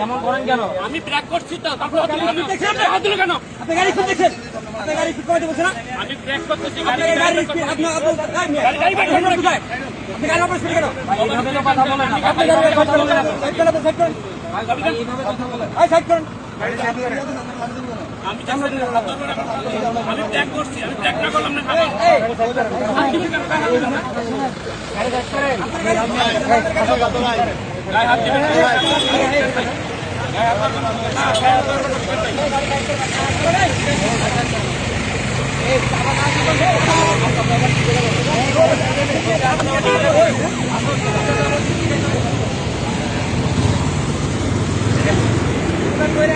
এমন করেন কেন? আমি ব্রেক করছি তো, তারপর হাত দিল কেন? আপনি গাড়ি খুব দেখছেন, আপনি গাড়ি ঠিক করে বলছেন না? আমি ব্রেক করতেছি, গাড়ি আপনি গাড়ি অপারেট কেন? এইভাবে তো কথা বলেন না, আপনি গাড়ি কথা বলেন না, সাইড করেন, সাইড করেন, এইভাবে কথা বলেন, সাইড করেন। আমি ব্রেক করছি, আমি ব্রেক না করলাম না খাবার। গাড়ি সাইড করেন, হাত দিবেন না।